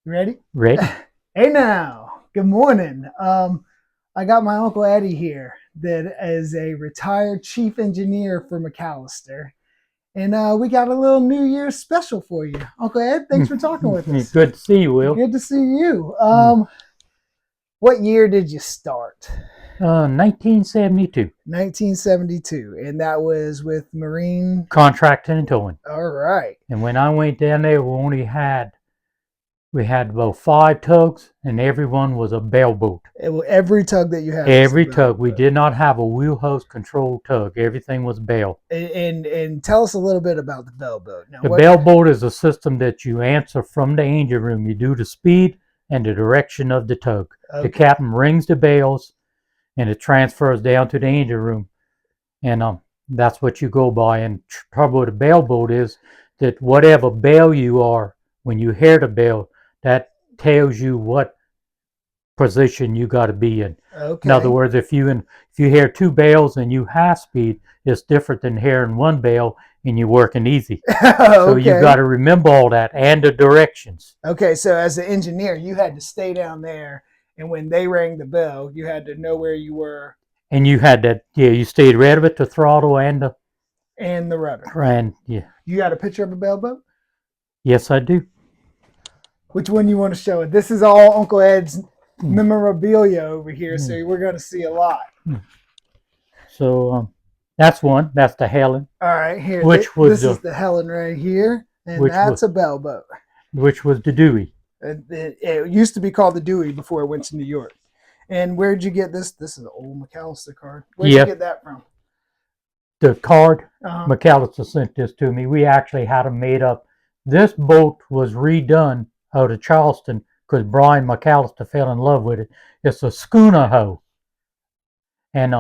You ready? Ready? Hey now, good morning. I got my Uncle Eddie here that is a retired chief engineer for McAllister. And we got a little New Year's special for you. Uncle Ed, thanks for talking with us. Good to see you, Will. Good to see you. Mm. What year did you start? 1972. 1972. And that was with Marine. Contracting and towing. All right. And when I went down there, we had about 5 tugs, and every one was a bell boat. Every tug that you had. Every tug. We did not have a wheelhouse control tug. Everything was bell. And tell us a little bit about the bell boat. Now, the bell boat is a system that you answer from the engine room. You do the speed and the direction of the tug. Okay. The captain rings the bells, and it transfers down to the engine room. And that's what you go by. And trouble with a bell boat is that whatever bell you are, when you hear the bell, that tells you what position you got to be in. Okay. In other words, if you hear 2 bells and you high speed, it's different than hearing 1 bell and you're working easy. Okay. So you got to remember all that and the directions. Okay, so as an engineer, you had to stay down there, and when they rang the bell, you had to know where you were. And you had that, you stayed right with the throttle and the rudder. And yeah. You got a picture of a bell boat? Yes, I do. Which one you want to show it? This is all Uncle Ed's memorabilia over here, so we're going to see a lot. So that's one. That's the Helen. All right, here. This is the Helen right here, and that's a bell boat. Which was the Dewey. It used to be called the Dewey before it went to New York. And where'd you get this? This is an old McAllister card. Where'd you get that from? The card, McAllister sent this to me. We actually had them made up. This boat was redone out of Charleston because Brian McAllister fell in love with it. It's a schooner hoe. And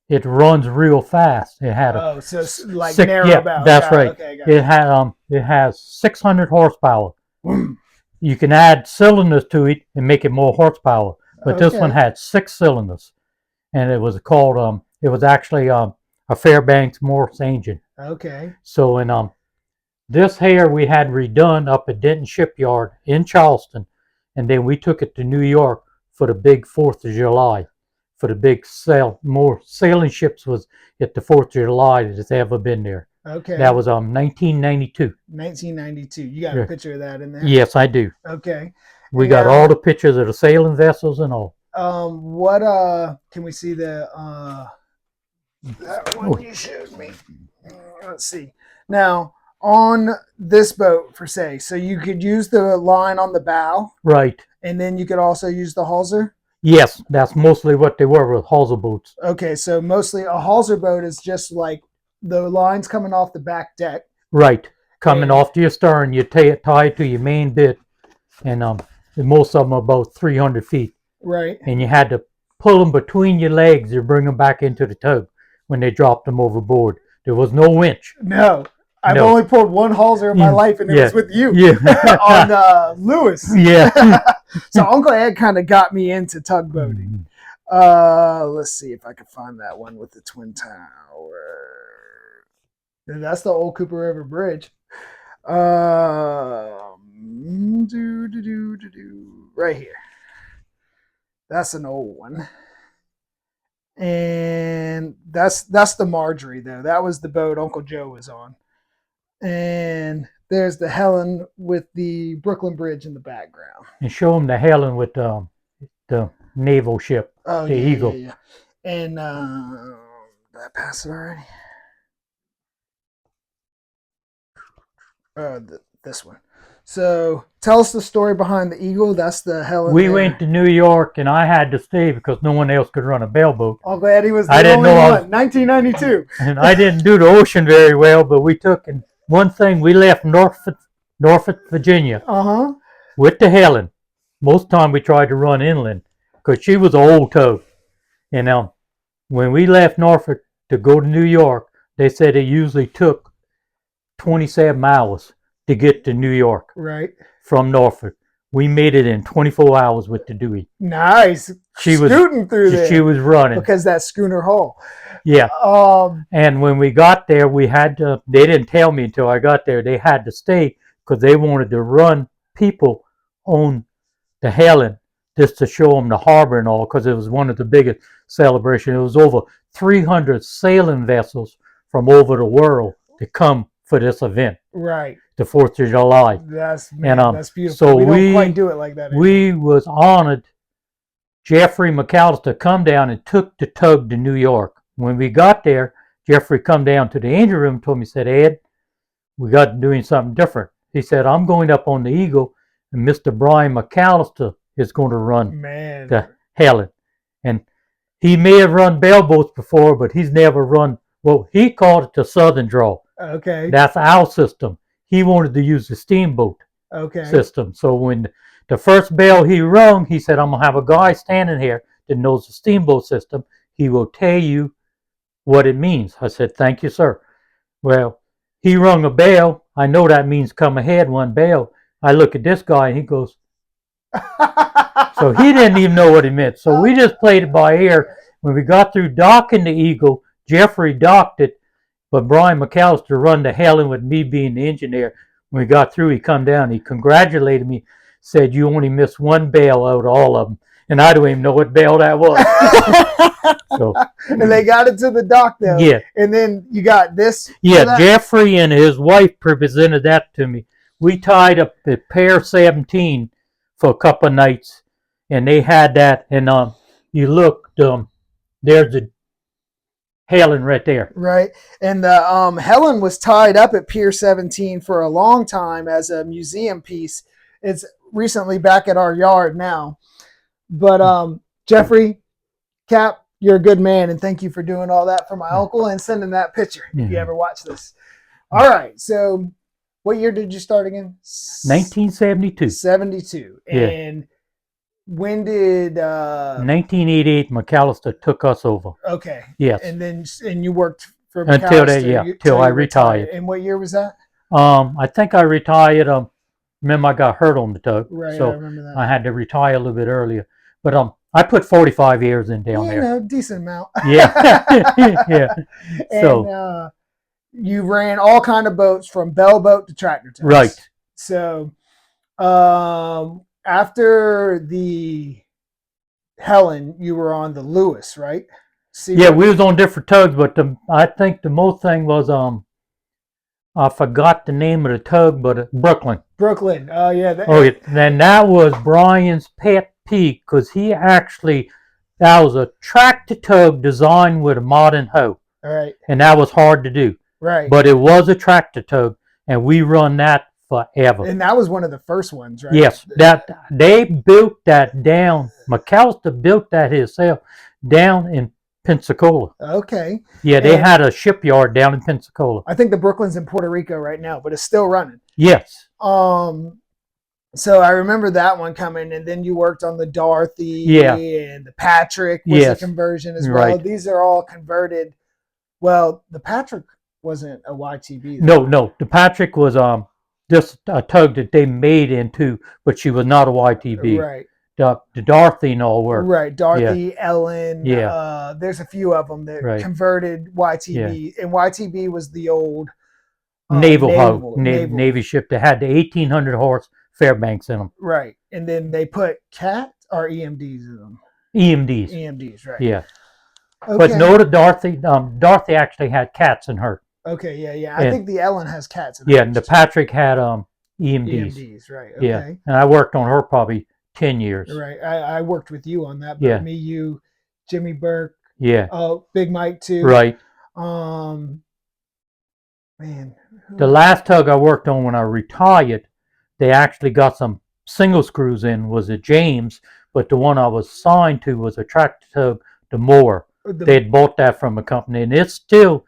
it runs real fast. It had so it's like narrow bow. That's right. Okay, it has 600 horsepower. You can add cylinders to it and make it more horsepower. But this one had 6 cylinders, and it was called. It was actually a Fairbanks Morse engine. Okay. So in this here we had redone up at Denton Shipyard in Charleston, and then we took it to New York for the big 4th of July. For the big more sailing ships was at the 4th of July that's ever been there. Okay. That was 1992. 1992. You got a picture of that in there? Yes, I do. Okay. We got all the pictures of the sailing vessels and all. What can we see that one you showed me? Let's see. Now, on this boat, for say, so you could use the line on the bow. Right. And then you could also use the hawser? Yes, that's mostly what they were with hawser boats. Okay, so mostly a hawser boat is just like the lines coming off the back deck. Right. Coming off to your stern, you tie it to your main bit, and most of them are about 300 feet. Right. And you had to pull them between your legs to bring them back into the tug when they dropped them overboard. There was no winch. No. I've only pulled one hawser in my life, and it was with you on Lewis. Yeah. So Uncle Ed kind of got me into tugboating. Let's see if I can find that one with the Twin Tower. That's the old Cooper River Bridge. Right here. That's an old one. And that's the Marjorie, though. That was the boat Uncle Joe was on. And there's the Helen with the Brooklyn Bridge in the background. And show them the Helen with the naval ship, the Eagle. Yeah. And did I pass it already? This one. So tell us the story behind the Eagle. That's the Helen. We went to New York, and I had to stay because no one else could run a bell boat. I'm glad he was the only one. 1992. And I didn't do the ocean very well, but we took, and one thing, we left Norfolk, Virginia with the Helen. Most time we tried to run inland because she was an old tug. And when we left Norfolk to go to New York, they said it usually took 27 hours to get to New York. Right. From Norfolk. We made it in 24 hours with the Dewey. Nice. She was scooting through there. She was running. Because that schooner hull. Yeah. And when we got there, we had to, they didn't tell me until I got there, they had to stay because they wanted to run people on to Helen just to show them the harbor and all, because it was one of the biggest celebrations. It was over 300 sailing vessels from over the world to come for this event, Right. the 4th of July. That's that's beautiful. So we don't quite do it like that anymore. We was honored. Jeffrey McAllister come down and took the tug to New York. When we got there, Jeffrey come down to the engine room and told me, said, Ed, we got doing something different. He said, I'm going up on the Eagle, and Mr. Brian McAllister is going to run the Helen. And he may have run bell boats before, but he's never run, well, he called it the Southern Draw. Okay. That's our system. He wanted to use the steamboat system. So when the first bell he rung, he said, I'm going to have a guy standing here that knows the steamboat system. He will tell you what it means. I said, thank you, sir. Well, he rung a bell. I know that means come ahead, one bell. I look at this guy and he goes, so he didn't even know what he meant. So we just played it by ear. When we got through docking the Eagle, Jeffrey docked it, but Brian McAllister run the Helen with me being the engineer. When we got through, he come down, he congratulated me, said, you only missed one bell out of all of them. And I don't even know what bell that was. So, and they got it to the dock though. Yeah. And then you got this. Yeah, Jeffrey and his wife presented that to me. We tied up the Pier 17 for a couple of nights, and they had that. And you look, there's the Helen right there. Right. And the Helen was tied up at Pier 17 for a long time as a museum piece. It's recently back at our yard now. But Jeffrey, Cap, you're a good man, and thank you for doing all that for my uncle and sending that picture. If you ever watch this. All right. So what year did you start again? 1972. 72. Yeah. And when did 1988 McAllister took us over. Okay. Yes. And you worked for until that, till I retired. And what year was that? I think I retired. Remember I got hurt on the tug, right? So I remember that. I had to retire a little bit earlier. But I put 45 years in down there. You know, decent amount. Yeah. Yeah. And So you ran all kind of boats from bell boat to tractor tugs. right. So after the Helen, you were on the Lewis, right? Yeah, we was on different tugs, but I think the most thing was I forgot the name of the tug, but Brooklyn. Brooklyn. Oh yeah. Then that was Brian's pet peeve, because that was a tractor tug designed with a modern hoe. All right. And that was hard to do. Right. But it was a tractor tug, and we run that forever. And that was one of the first ones, right? Yes. They built that down. McAllister built that himself down in Pensacola. Okay. Yeah, they had a shipyard down in Pensacola. I think the Brooklyn's in Puerto Rico right now, but it's still running. Yes. So I remember that one coming, and then you worked on the Dorothy and the Patrick was a conversion as well. Right. These are all converted. Well, the Patrick wasn't a YTB. No. The Patrick was just a tug that they made into, but she was not a YTB. Right. The Dorothy and all were. Right. Dorothy, Ellen. Yeah. There's a few of them that converted YTB, and YTB was the old Navy ship that had the 1,800 horse Fairbanks in them. Right. And then they put CAT or EMDs in them. EMDs, right. Yeah. Okay. But no, the Dorothy actually had cats in her. Okay, yeah. I think the Ellen has cats in her. Yeah, and the Patrick had EMDs. EMDs, right. Okay. Yeah, and I worked on her probably 10 years. Right. I worked with you on that, but me, you, Jimmy Burke. Yeah. Oh, Big Mike too. Right. Man. The last tug I worked on when I retired, they actually got some single screws in, was a James, but the one I was assigned to was a tractor tug, the Moore. They had bought that from a company, and it's still...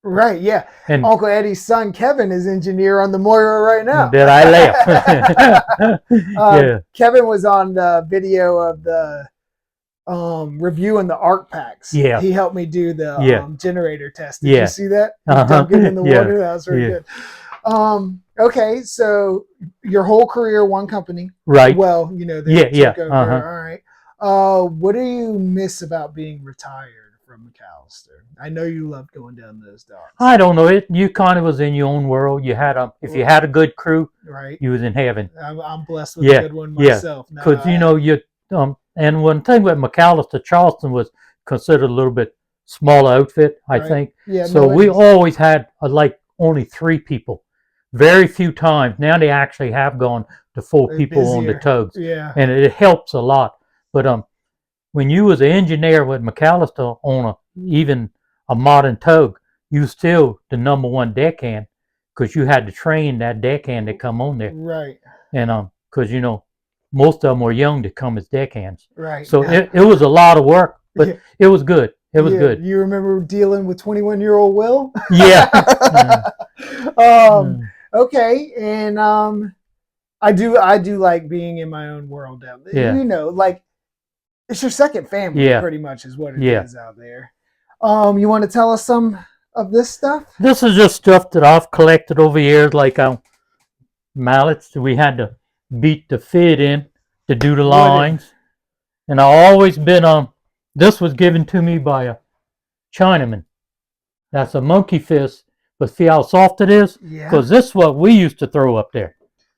Right, yeah. And Uncle Eddie's son, Kevin, is engineer on the Moira right now. Did I laugh? Kevin was on the video of the reviewing the arc packs. Yeah. He helped me do the generator test. Did you see that? Dumped it in the water. That was very good. Okay, so your whole career, one company. Right. Well, they took over. All right. What do you miss about being retired from McAllister? I know you loved going down those docks. I don't know. You kind of was in your own world. You had if you had a good crew, right? You was in heaven. I'm blessed with a good one myself. Because and one thing with McAllister, Charleston was considered a little bit smaller outfit, I think. Yeah. So we always had like only 3 people. Very few times. Now they actually have gone to 4 people on the tugs. Yeah. And it helps a lot. But when you was an engineer with McAllister on even a modern tug, you still the number 1 deckhand because you had to train that deckhand to come on there. Right. And because most of them were young to come as deckhands. Right. So it was a lot of work, but it was good. It was good. You remember dealing with 21-year-old Will? Yeah. Okay, and I do like being in my own world down there. Yeah. Like it's your second family, pretty much, is what it is out there. You want to tell us some of this stuff? This is just stuff that I've collected over years, like mallets that we had to beat the fit in to do the lines. And I've always been this was given to me by a Chinaman. That's a monkey fist, but see how soft it is? Because this is what we used to throw up there.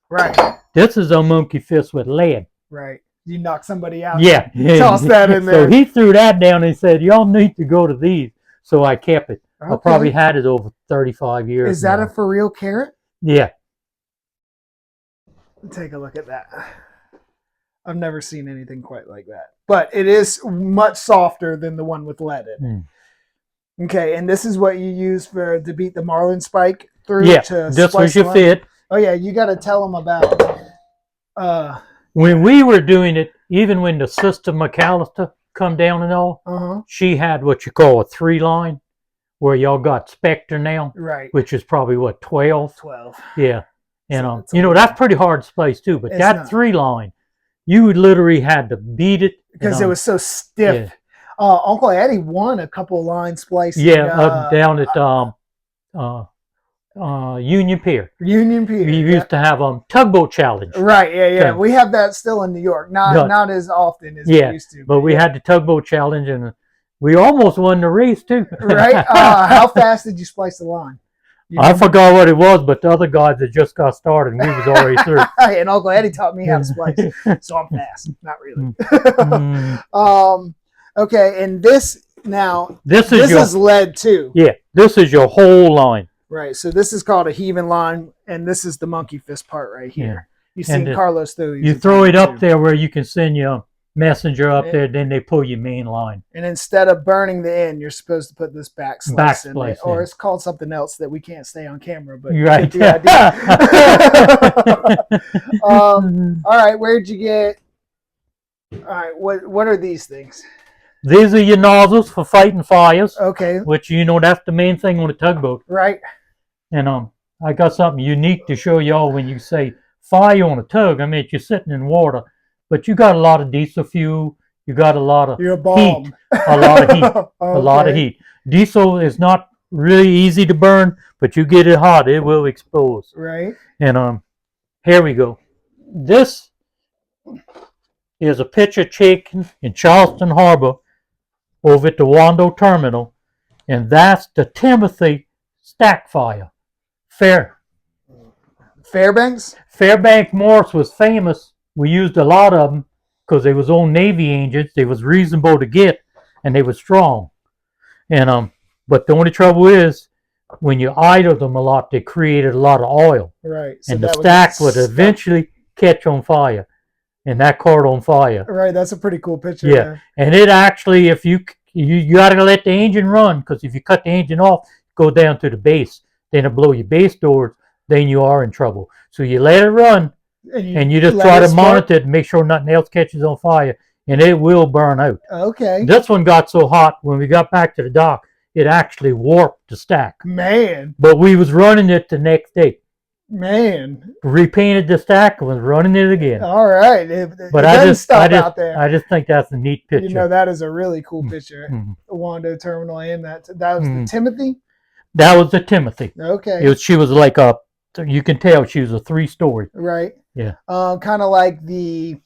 Right. This is a monkey fist with lead. Right. You knock somebody out. Yeah. Toss that in there. So he threw that down and said, y'all need to go to these. So I kept it. I probably had it over 35 years. Is that a for real carrot? Yeah. Take a look at that. I've never seen anything quite like that. But it is much softer than the one with lead in it. Okay, and this is what you use to beat the marlin spike through to this was your fit. Oh yeah, you got to tell them about when we were doing it, even when the sister McAllister come down and all, she had what you call a 3-line, where y'all got Spectre now, right? Which is probably what 12. Yeah, and that's pretty hard to splice too. But that 3-line, you literally had to beat it because it was so stiff. Yeah. Uncle Eddie won a couple line splicing. Yeah, up down at Union Pier. Union Pier. We used to have Tugboat Challenge. Right. Yeah. We have that still in New York. Not as often as we used to. But we had the Tugboat Challenge, and we almost won the race too. Right. How fast did you splice the line? I forgot what it was, but the other guys that just got started, and we was already through. And Uncle Eddie taught me how to splice, so I'm fast. Not really. Okay, and this is lead too. Yeah, this is your whole line. Right, so this is called a heaving line, and this is the monkey fist part right here. You've seen Carlos throw these. You throw it up there where you can send your messenger up there, then they pull your main line. And instead of burning the end, you're supposed to put this back slice in it, or it's called something else that we can't say on camera, but you get the idea. All right, where'd you get? All right, what are these things? These are your nozzles for fighting fires. Okay. Which that's the main thing on a tugboat. Right. And I got something unique to show y'all when you say fire on a tug. I mean, you're sitting in water, but you got a lot of diesel fuel. You got a lot of heat. A lot of heat. A lot of heat. Diesel is not really easy to burn, but you get it hot, it will explode. Right. And here we go. This is a picture taken in Charleston Harbor over at the Wando Terminal, and that's the Timothy stack fire. Fairbanks Morse was famous. We used a lot of them because they was old Navy engines. They was reasonable to get, and they was strong. And but the only trouble is when you idle them a lot, they created a lot of oil. Right. So and the stack would eventually catch on fire. And that caught on fire. Right, that's a pretty cool picture. Yeah, there. And it actually, if you got to let the engine run, because if you cut the engine off, go down to the base, then it'll blow your base doors, then you are in trouble. So you let it run, and you just try to monitor it and make sure nothing else catches on fire, and it will burn out. Okay. This one got so hot, when we got back to the dock, it actually warped the stack. Man. But we was running it the next day. Man. Repainted the stack and was running it again. All right. But I just think that's a neat picture. That is a really cool picture. The Wando Terminal, and that was the Timothy? That was the Timothy. Okay. She was like you can tell she was a 3-story. Right. Yeah. Kind of like the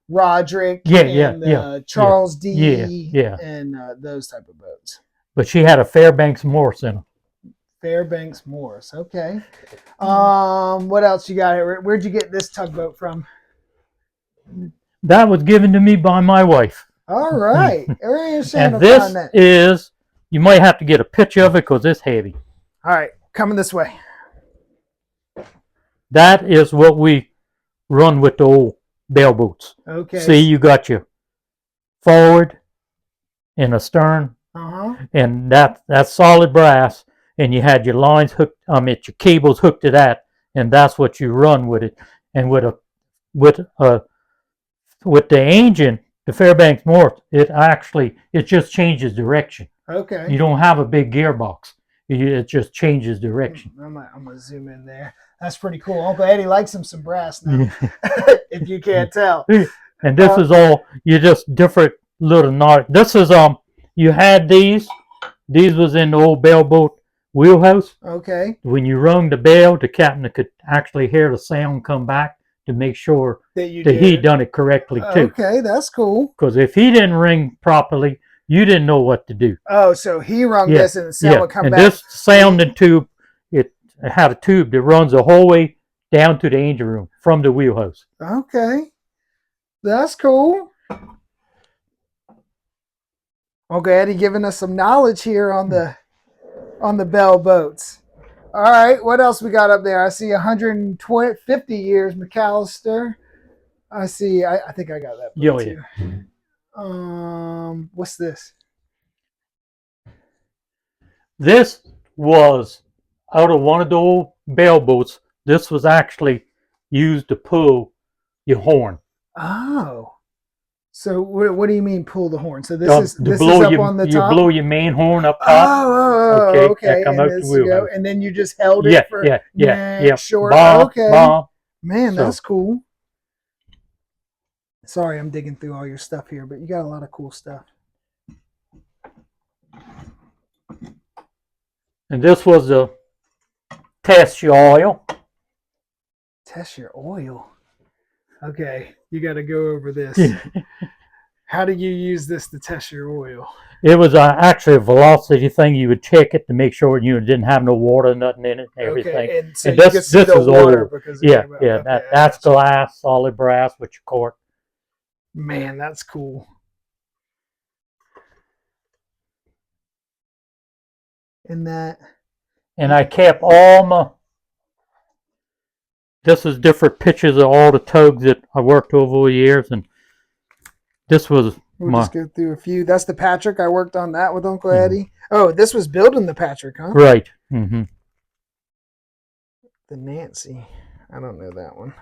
Roderick Yeah, and yeah, yeah, Charles yeah, D yeah. and those type of boats. But she had a Fairbanks Morse in her. Fairbanks Morse. Okay. What else you got here? Where'd you get this tugboat from? That was given to me by my wife. All right. Where are you And to find this that? is, you might have to get a picture of it because it's heavy. All right, coming this way. That is what we run with the old bell boats. Okay. See, you got your forward and a stern, Uh-huh. and that's solid brass, and you had your lines hooked, your cables hooked to that, and that's what you run with it. And with the engine, the Fairbanks Morse, it just changes direction. Okay. You don't have a big gearbox. It just changes direction. I'm gonna zoom in there. That's pretty cool. Uncle Eddie likes him some brass now, if you can't tell. And this is all, you just different little knot. This is you had these. These was in the old bell boat wheelhouse. Okay. When you rung the bell, the captain could actually hear the sound come back to make sure that he done it correctly too. Okay, that's cool. Because if he didn't ring properly, you didn't know what to do. Oh, so he rung this and the sound would come and back. And this sounding tube, it had a tube that runs the whole way down to the engine room from the wheelhouse. Okay. That's cool. Okay, Eddie giving us some knowledge here on the bell boats. All right, what else we got up there? I see 150 years McAllister. I see. I think I got that book too. What's this? This was out of one of the old bell boats. This was actually used to pull your horn. Oh. So what do you mean pull the horn? So this is up on the top? You blow your main horn up top. Oh, okay. Come out the wheelhouse. And then you just held it for short. Okay. Bomb. Man, that's cool. Sorry, I'm digging through all your stuff here, but you got a lot of cool stuff. And this was the test your oil. Test your oil. Okay, you got to go over this. How do you use this to test your oil? It was actually a velocity thing. You would check it to make sure you didn't have no water, nothing in it, everything. Okay, and so this is old. Okay, that's glass, solid brass with your cork. Man, that's cool. And I kept all my. This is different pictures of all the tugs that I worked over the years, and this was. We'll just go through a few. That's the Patrick. I worked on that with Uncle Eddie. Oh, this was building the Patrick, huh? Right. Mm-hmm. The Nancy. I don't know that one.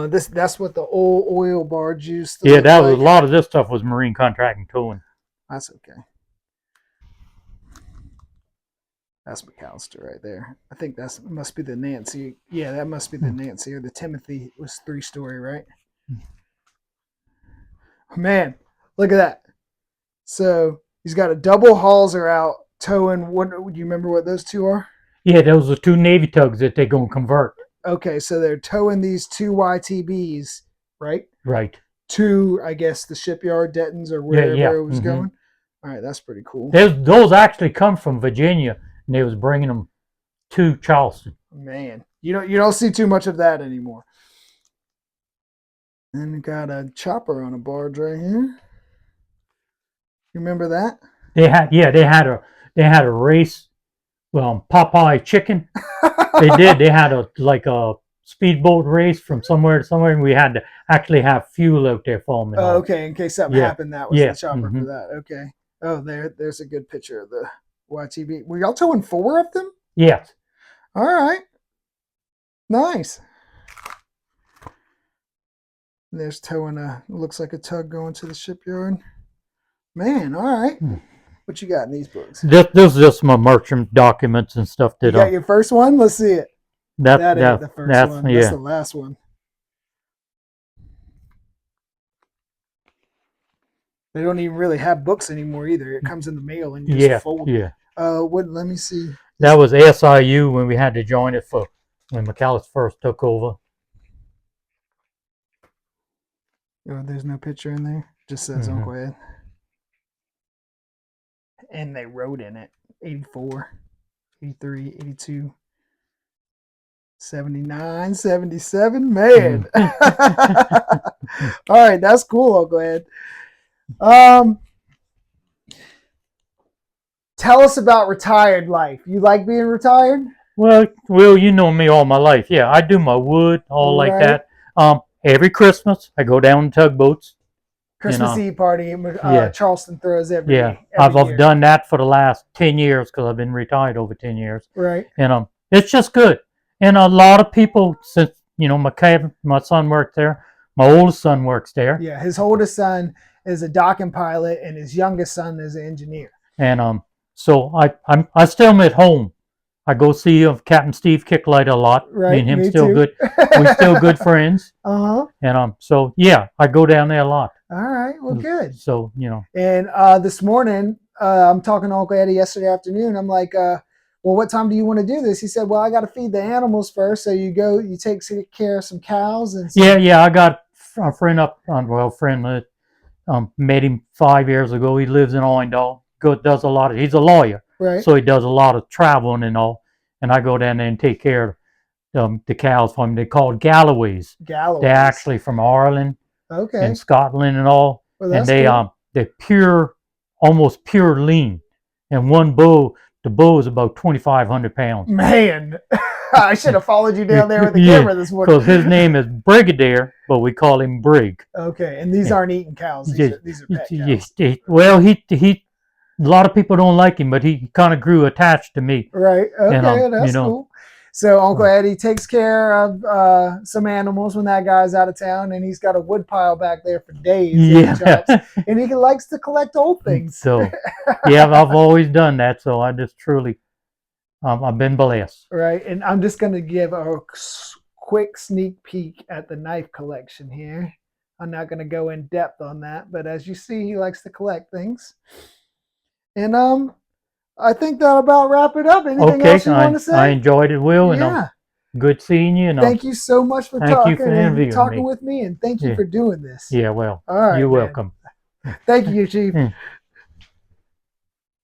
That's what the old oil barge used to that was a lot of this stuff was marine contracting towing. That's okay. That's McAllister right there. I think that must be the Nancy. Yeah, that must be the Nancy, or the Timothy was 3-story, right? Man, look at that. So he's got a double hawser out towing. What do you remember what those two are? Yeah, those are two Navy tugs that they're going to convert. Okay, so they're towing these two YTBs, right? Right. To, I guess, the shipyard, Denton's, or wherever it was going. All right, that's pretty cool. Those actually come from Virginia, and they was bringing them to Charleston. Man, you don't see too much of that anymore. And we got a chopper on a barge right here. You remember that? They had a race. Well, Popeye Chicken. They did. They had a speedboat race from somewhere to somewhere, and we had to actually have fuel out there for them. Oh, okay. In case something happened, that was the chopper for that. Okay. Oh, there's a good picture of the YTB. Were y'all towing 4 of them? Yes. All right. Nice. There's towing looks like a tug going to the shipyard. Man, all right. What you got in these books? This is just my merchant documents and stuff. You got your first one? Let's see it. That ain't the first one. That's the last one. They don't even really have books anymore either. It comes in the mail and you just fold it. Let me see. That was SIU when we had to join it when McAllister first took over. Oh, there's no picture in there. Just says Hmm. Uncle Ed. And they wrote in it 84, 83, 82, 79, 77. Man. All right, that's cool, Uncle Ed. Tell us about retired life. You like being retired? Well, you know me all my life. Yeah, I do my wood, all like Right. that. Every Christmas I go down to tugboats. You Christmas know, Eve party yeah, Charleston throws yeah. every I've year. done that for the last 10 years because I've been retired over 10 years, Right. and it's just good. And a lot of people, since my son worked there, my oldest son works there, Yeah. His oldest son is a docking pilot, and his youngest son is an engineer. and so I still am at home. I go see Captain Steve Kicklight a lot. Me Right. and him Me still too. good. We still good friends. Uh-huh. And so yeah, I go down there a lot. All right. Well, good. So And this morning, I'm talking to Uncle Eddie yesterday afternoon. I'm like, well, what time do you want to do this? He said, well, I got to feed the animals first. So you take care of some cows and some. yeah. I got a friend friend met him 5 years ago. He lives in Oindal. Does a lot of. He's a lawyer, Right. so he does a lot of traveling and all. And I go down there and take care of the cows for him. They're called Galloways. Galloways. They're actually from Ireland Okay. and Scotland and all. Well, And that's cool. they're pure, almost pure lean. And the bull is about 2,500 pounds. Man, I should have followed you down there with the Yeah, camera this morning. because his name is Brigadier, but we call him Brig. Okay, and these Yeah. aren't eating cows. These are pet cows. Well, he a lot of people don't like him, but he kind of grew attached to me. Right. Okay, And that's cool. So Uncle Eddie takes care of some animals when that guy's out of town, and he's got a wood pile back there for days. Yeah. And he likes to collect old things. So yeah, I've always done that. So I just truly, I've been blessed. Right, and I'm just going to give a quick sneak peek at the knife collection here. I'm not going to go in depth on that, but as you see, he likes to collect things. And I think that'll about wrap it up. Anything else you want to say? I enjoyed it, Will, Yeah. and good seeing you. And thank you so much for talking with me, and thank you for doing this. Yeah, well, all right, you're man. welcome. Thank you, Chief.